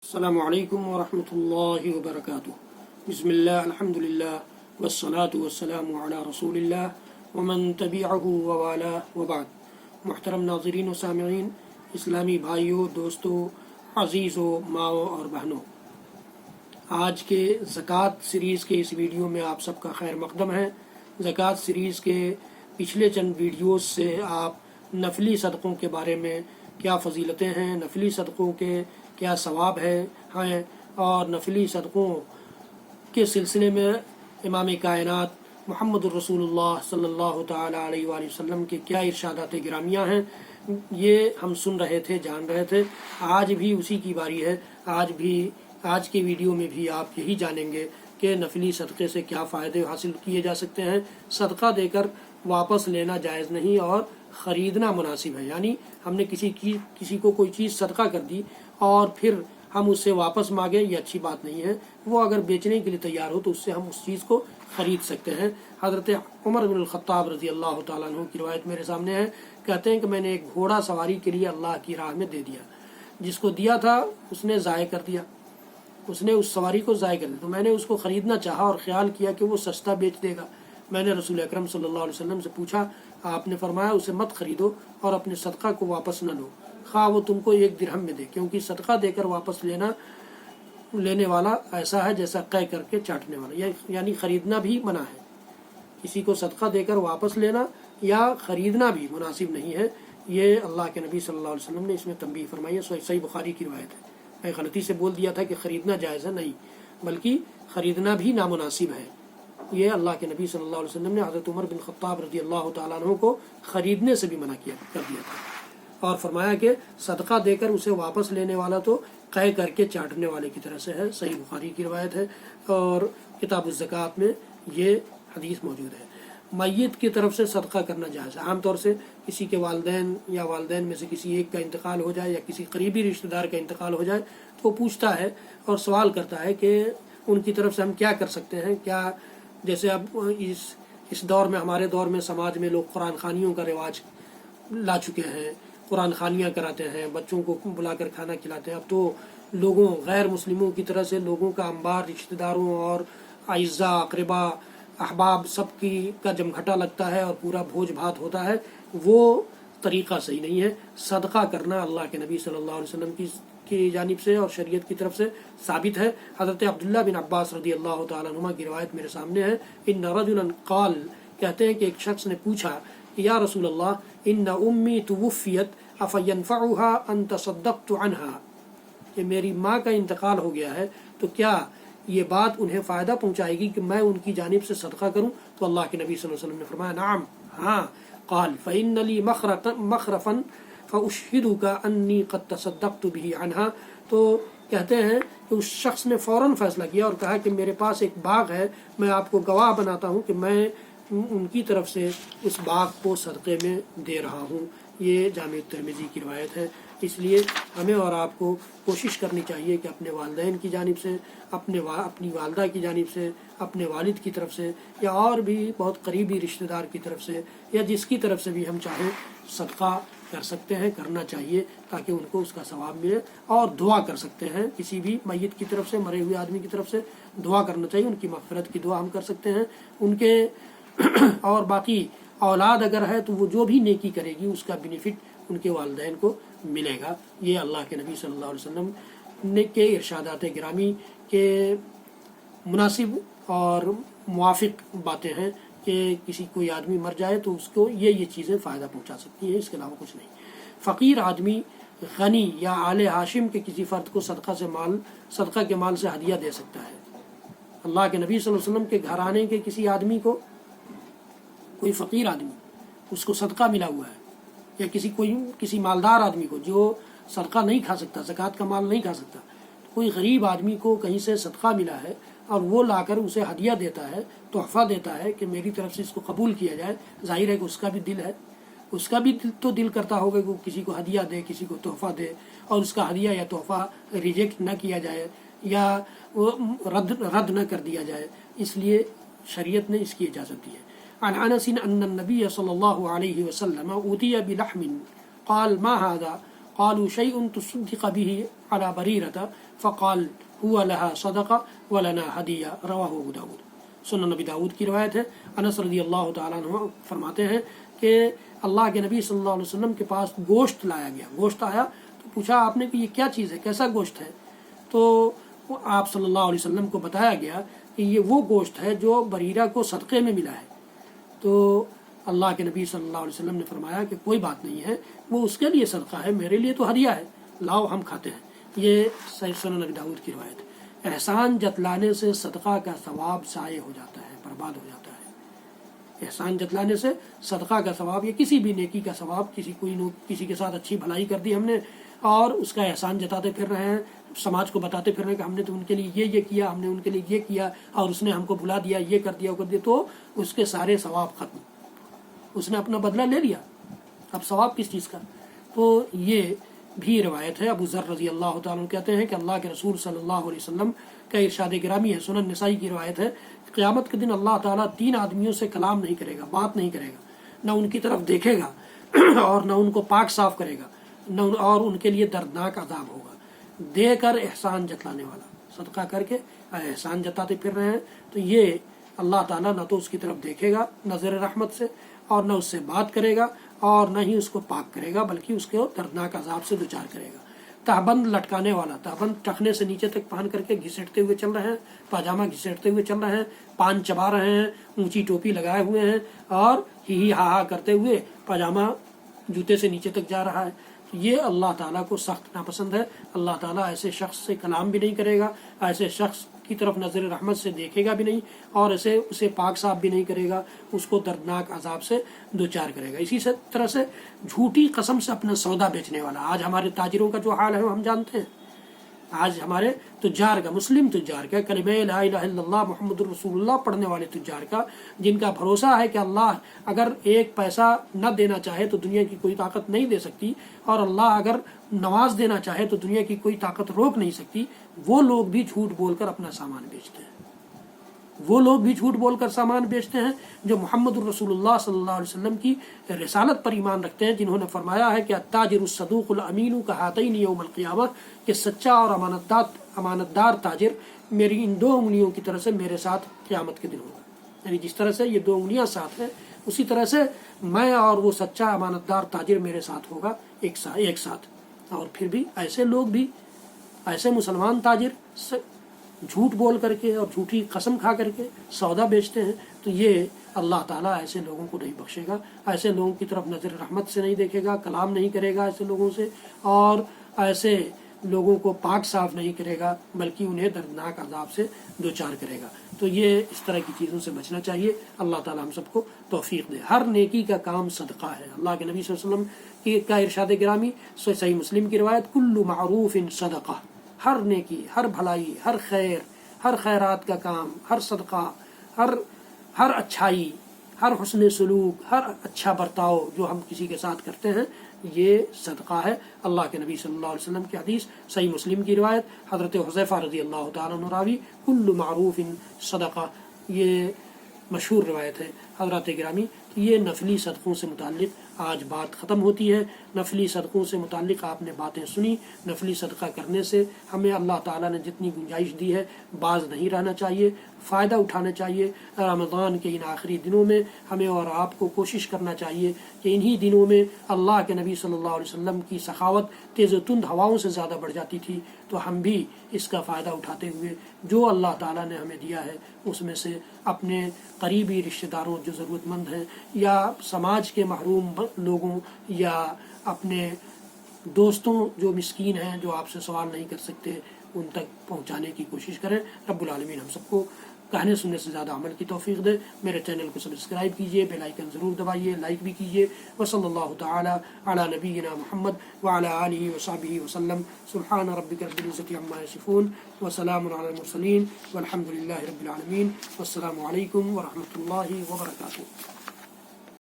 السلام علیکم ورحمۃ اللہ وبرکاتہ۔ بسم اللہ الحمد للہ والصلاة والسلام علی رسول اللہ ومن تبعہ ووالاه وبعد۔ محترم ناظرین و سامعین، اسلامی بھائیوں، دوستوں، عزیزوں، ماؤں اور بہنوں، آج کے زکوٰۃ سیریز کے اس ویڈیو میں آپ سب کا خیر مقدم ہے۔ زکوٰۃ سیریز کے پچھلے چند ویڈیوز سے آپ نفلی صدقوں کے بارے میں کیا فضیلتیں ہیں، نفلی صدقوں کے کیا ثواب ہیں اور نفلی صدقوں کے سلسلے میں امام کائنات محمد الرسول اللہ صلی اللہ تعالی علیہ وآلہ وسلم کے کیا ارشادات گرامیہ ہیں، یہ ہم سن رہے تھے، جان رہے تھے۔ آج بھی اسی کی باری ہے۔ آج کے ویڈیو میں بھی آپ یہی جانیں گے کہ نفلی صدقے سے کیا فائدے حاصل کیے جا سکتے ہیں۔ صدقہ دے کر واپس لینا جائز نہیں اور خریدنا مناسب ہے، یعنی ہم نے کسی کو کوئی چیز صدقہ کر دی اور پھر ہم اس سے واپس مانگیں، یہ اچھی بات نہیں ہے۔ وہ اگر بیچنے کے لیے تیار ہو تو اس سے ہم اس چیز کو خرید سکتے ہیں۔ حضرت عمر بن الخطاب رضی اللہ تعالیٰ عنہ کی روایت میرے سامنے ہے، کہتے ہیں کہ میں نے ایک گھوڑا سواری کے لیے اللہ کی راہ میں دے دیا، جس کو دیا تھا اس نے ضائع کر دیا، اس نے اس سواری کو ضائع کر دیا، تو میں نے اس کو خریدنا چاہا اور خیال کیا کہ وہ سستا بیچ دے گا۔ میں نے رسول اکرم صلی اللہ علیہ وسلم سے پوچھا، آپ نے فرمایا اسے مت خریدو اور اپنے صدقہ کو واپس نہ لو، خواہ وہ تم کو 1 درہم میں دے، کیونکہ صدقہ دے کر واپس لینے والا ایسا ہے جیسا قے کر کے چاٹنے والا، یعنی خریدنا بھی منع ہے۔ کسی کو صدقہ دے کر واپس لینا یا خریدنا بھی مناسب نہیں ہے۔ یہ اللہ کے نبی صلی اللہ علیہ وسلم نے اس میں تنبیہ فرمائی ہے۔ صحیح بخاری کی روایت ہے۔ میں غلطی سے بول دیا تھا کہ خریدنا جائز ہے، نہیں، بلکہ خریدنا بھی نامناسب ہے۔ یہ اللہ کے نبی صلی اللہ علیہ وسلم نے حضرت عمر بن خطاب رضی اللہ تعالیٰ عنہ کو خریدنے سے بھی منع کر دیا تھا، اور فرمایا کہ صدقہ دے کر اسے واپس لینے والا تو قے کر کے چاٹنے والے کی طرح سے ہے۔ صحیح بخاری کی روایت ہے اور کتاب الزکوٰۃ میں یہ حدیث موجود ہے۔ میت کی طرف سے صدقہ کرنا جائز ہے۔ عام طور سے کسی کے والدین یا والدین میں سے کسی ایک کا انتقال ہو جائے یا کسی قریبی رشتہ دار کا انتقال ہو جائے تو وہ پوچھتا ہے اور سوال کرتا ہے کہ ان کی طرف سے ہم کیا کر سکتے ہیں، کیا جیسے اب اس دور میں، ہمارے دور میں سماج میں لوگ قرآن خوانیوں کا رواج لا چکے ہیں، قرآن خوانیاں کراتے ہیں، بچوں کو بلا کر کھانا کھلاتے ہیں۔ اب تو لوگوں، غیر مسلموں کی طرح سے لوگوں کا انبار، رشتہ داروں اور اعزاء، اقربا، احباب سب کا جمگھٹا لگتا ہے اور پورا بھوج بھات ہوتا ہے۔ وہ طریقہ صحیح نہیں ہے۔ صدقہ کرنا اللہ کے نبی صلی اللہ علیہ وسلم کی جانب سے اور شریعت کی طرف سے ثابت ہے۔ حضرت عبداللہ بن عباس رضی اللہ تعالیٰ عنہما کی روایت میرے سامنے ہے، ان رجلا قال، کہتے ہیں کہ ایک شخص نے پوچھا کہ یا رسول اللہ، ان امی توفیت افینفعها ان تصدقت عنها، کہ میری ماں کا انتقال ہو گیا ہے تو کیا یہ بات انہیں فائدہ پہنچائے گی کہ میں ان کی جانب سے صدقہ کروں؟ تو اللہ کے نبی صلی اللہ علیہ وسلم نے فرمایا نعم، ہاں۔ قال فإن لي مخرفا فأشهدك أني قد تصدقت به عنها، تو کہتے ہیں کہ اس شخص نے فوراً فیصلہ کیا اور کہا کہ میرے پاس ایک باغ ہے، میں آپ کو گواہ بناتا ہوں کہ میں ان کی طرف سے اس باغ کو صدقے میں دے رہا ہوں۔ یہ جامع ترمذی کی روایت ہے۔ اس لیے ہمیں اور آپ کو کوشش کرنی چاہیے کہ اپنے والدین کی جانب سے، اپنی والدہ کی جانب سے، اپنے والد کی طرف سے یا اور بھی بہت قریبی رشتہ دار کی طرف سے یا جس کی طرف سے بھی ہم چاہیں صدقہ کر سکتے ہیں، کرنا چاہیے تاکہ ان کو اس کا ثواب ملے، اور دعا کر سکتے ہیں کسی بھی میت کی طرف سے، مرے ہوئے آدمی کی طرف سے دعا کرنا چاہیے، ان کی مغفرت کی دعا ہم کر سکتے ہیں، ان کے اور باقی اولاد اگر ہے تو وہ جو بھی نیکی کرے گی اس کا بینیفٹ ان کے والدین کو ملے گا۔ یہ اللہ کے نبی صلی اللہ علیہ وسلم کے ارشادات گرامی کے مناسب اور موافق باتیں ہیں کہ کوئی آدمی مر جائے تو اس کو یہ چیزیں فائدہ پہنچا سکتی ہیں، اس کے علاوہ کچھ نہیں۔ فقیر آدمی غنی یا آل ہاشم کے کسی فرد کو صدقہ کے مال سے ہدیہ دے سکتا ہے۔ اللہ کے نبی صلی اللہ علیہ وسلم کے گھرانے کے کسی آدمی کو، کوئی فقیر آدمی، اس کو صدقہ ملا ہوا ہے، یا کسی مالدار آدمی کو جو صدقہ نہیں کھا سکتا، زکوٰۃ کا مال نہیں کھا سکتا، کوئی غریب آدمی کو کہیں سے صدقہ ملا ہے اور وہ لا کر اسے ہدیہ دیتا ہے، تحفہ دیتا ہے کہ میری طرف سے اس کو قبول کیا جائے، ظاہر ہے کہ اس کا بھی دل ہے، اس کا بھی تو دل کرتا ہوگا کہ وہ کسی کو ہدیہ دے، کسی کو تحفہ دے، اور اس کا ہدیہ یا تحفہ ریجیکٹ نہ کیا جائے یا رد نہ کر دیا جائے، اس لیے شریعت نے اس کی اجازت دی ہے۔ عن انس ان النبي صلی اللہ علیہ وسلم اوتی بلحم قال ما هذا قالوا شيء تصدق به على بريرة فقال هو لها صدقة ولنا هدية رواه ابو داود۔ سنن نبی داود کی روایت ہے۔ انس رضی اللہ تعالیٰ عنہ فرماتے ہیں کہ اللہ کے نبی صلی اللہ علیہ وسلم کے پاس گوشت لایا گیا، گوشت آیا تو پوچھا آپ نے کہ یہ کیا چیز ہے، کیسا گوشت ہے؟ تو آپ صلی اللہ علیہ وسلم کو بتایا گیا کہ یہ وہ گوشت ہے جو بریرہ کو صدقے میں ملا ہے۔ تو اللہ کے نبی صلی اللہ علیہ وسلم نے فرمایا کہ کوئی بات نہیں ہے، وہ اس کے لیے صدقہ ہے، میرے لیے تو ہدیہ ہے، لاؤ ہم کھاتے ہیں۔ یہ سنن نبی داؤد کی روایت ہے۔ احسان جتلانے سے صدقہ کا ثواب ضائع ہو جاتا ہے، برباد ہو جاتا ہے۔ احسان جتلانے سے صدقہ کا ثواب یا کسی بھی نیکی کا ثواب، کسی کے ساتھ اچھی بھلائی کر دی ہم نے اور اس کا احسان جتاتے پھر رہے ہیں، سماج کو بتاتے پھر رہے ہیں کہ ہم نے تو ان کے لیے یہ کیا، ہم نے ان کے لیے یہ کیا اور اس نے ہم کو بھلا دیا، یہ کر دیا وہ کر دیا، تو اس کے سارے ثواب ختم، اس نے اپنا بدلہ لے لیا، اب ثواب کس چیز کا؟ تو یہ بھی روایت ہے۔ ابو ذر رضی اللہ تعالیٰ عنہ کہتے ہیں کہ اللہ کے رسول صلی اللہ علیہ وسلم کا ارشاد گرامی ہے، سنن نسائی کی روایت ہے، قیامت کے دن اللہ تعالیٰ 3 آدمیوں سے کلام نہیں کرے گا، بات نہیں کرے گا، نہ ان کی طرف دیکھے گا اور نہ ان کو پاک صاف کرے گا، نہ اور ان کے لیے دردناک عذاب ہوگا۔ دے کر احسان جتلانے والا، صدقہ کر کے احسان جتاتے پھر رہے ہیں، تو یہ اللہ تعالیٰ نہ تو اس کی طرف دیکھے گا نظر رحمت سے اور نہ اس سے بات کرے گا اور نہ ہی اس کو پاک کرے گا، بلکہ اس کو دردناک عذاب سے دوچار کرے گا۔ تہبند لٹکانے والا، تہبند ٹخنے سے نیچے تک پہن کر کے گھسیٹتے ہوئے چل رہے ہیں، پاجامہ گھسیٹتے ہوئے چل رہے ہیں، پان چبا رہے ہیں، اونچی ٹوپی لگائے ہوئے ہیں اور ہی ہا کرتے ہوئے پاجامہ جوتے سے نیچے تک جا رہا ہے، یہ اللہ تعالیٰ کو سخت ناپسند ہے۔ اللہ تعالیٰ ایسے شخص سے کلام بھی نہیں کرے گا، ایسے شخص کی طرف نظر رحمت سے دیکھے گا بھی نہیں اور اسے پاک صاف بھی نہیں کرے گا، اس کو دردناک عذاب سے دوچار کرے گا۔ اسی طرح سے جھوٹی قسم سے اپنا سودا بیچنے والا، آج ہمارے تاجروں کا جو حال ہے وہ ہم جانتے ہیں، آج ہمارے تجار کا، مسلم تجار کا، کلمہ لا الہ الا اللہ محمد الرسول اللہ پڑھنے والے تجار کا، جن کا بھروسہ ہے کہ اللہ اگر ایک پیسہ نہ دینا چاہے تو دنیا کی کوئی طاقت نہیں دے سکتی اور اللہ اگر نواز دینا چاہے تو دنیا کی کوئی طاقت روک نہیں سکتی، وہ لوگ بھی جھوٹ بول کر اپنا سامان بیچتے ہیں، وہ لوگ بھی جھوٹ بول کر سامان بیچتے ہیں جو محمد الرسول اللہ صلی اللہ علیہ وسلم کی رسالت پر ایمان رکھتے ہیں، جنہوں نے فرمایا ہے کہ التاجر الصدوق الامین کہاتین یوم القیامہ، کہ سچا اور امانت دار تاجر میری ان 2 انگلیوں کی طرح سے میرے ساتھ قیامت کے دن ہوگا۔ یعنی جس طرح سے یہ 2 انگلیاں ساتھ ہیں اسی طرح سے میں اور وہ سچا امانت دار تاجر میرے ساتھ ہوگا ایک ساتھ۔ اور پھر بھی ایسے لوگ بھی، ایسے مسلمان تاجر جھوٹ بول کر کے اور جھوٹی قسم کھا کر کے سودا بیچتے ہیں، تو یہ اللہ تعالیٰ ایسے لوگوں کو نہیں بخشے گا، ایسے لوگوں کی طرف نظر رحمت سے نہیں دیکھے گا، کلام نہیں کرے گا ایسے لوگوں سے اور ایسے لوگوں کو پاک صاف نہیں کرے گا، بلکہ انہیں دردناک عذاب سے دوچار کرے گا۔ تو یہ اس طرح کی چیزوں سے بچنا چاہیے۔ اللہ تعالیٰ ہم سب کو توفیق دے۔ ہر نیکی کا کام صدقہ ہے۔ اللہ کے نبی صلی اللہ علیہ وسلم کا ارشاد گرامی صحیح مسلم کی روایت، کل معروف صدقہ، ہر نیکی، ہر بھلائی، ہر خیر، ہر خیرات کا کام، ہر صدقہ، ہر اچھائی، ہر حسن سلوک، ہر اچھا برتاؤ جو ہم کسی کے ساتھ کرتے ہیں، یہ صدقہ ہے۔ اللہ کے نبی صلی اللہ علیہ وسلم کی حدیث صحیح مسلم کی روایت، حضرت حذیفہ رضی اللہ تعالیٰ عنہ راوی، کل معروف صدقہ، یہ مشہور روایت ہے حضرات گرامی۔ یہ نفلی صدقوں سے متعلق آج بات ختم ہوتی ہے۔ نفلی صدقوں سے متعلق آپ نے باتیں سنی۔ نفلی صدقہ کرنے سے ہمیں اللہ تعالیٰ نے جتنی گنجائش دی ہے باز نہیں رہنا چاہیے، فائدہ اٹھانا چاہیے۔ رمضان کے ان آخری دنوں میں ہمیں اور آپ کو کوشش کرنا چاہیے کہ انہی دنوں میں اللہ کے نبی صلی اللہ علیہ وسلم کی سخاوت تیز و تند ہواؤں سے زیادہ بڑھ جاتی تھی، تو ہم بھی اس کا فائدہ اٹھاتے ہوئے جو اللہ تعالیٰ نے ہمیں دیا ہے اس میں سے اپنے قریبی رشتہ داروں جو ضرورت مند ہیں یا سماج کے محروم لوگوں یا اپنے دوستوں جو مسکین ہیں جو آپ سے سوال نہیں کر سکتے ان تک پہنچانے کی کوشش کریں۔ رب العالمین ہم سب کو کہنے سننے سے زیادہ عمل کی توفیق دے۔ میرے چینل کو سبسکرائب کیجئے، بیل آئیکن ضرور دبائیے، لائک بھی کیجئے۔ وصلی اللہ تعالی علی نبینا محمد وعلی آلہ وصحبہ وسلم۔ سبحان ربک رب العزۃ عما یصفون وسلام علی المرسلین والحمد للہ رب العالمین۔ والسلام علیکم ورحمۃ اللہ وبرکاتہ۔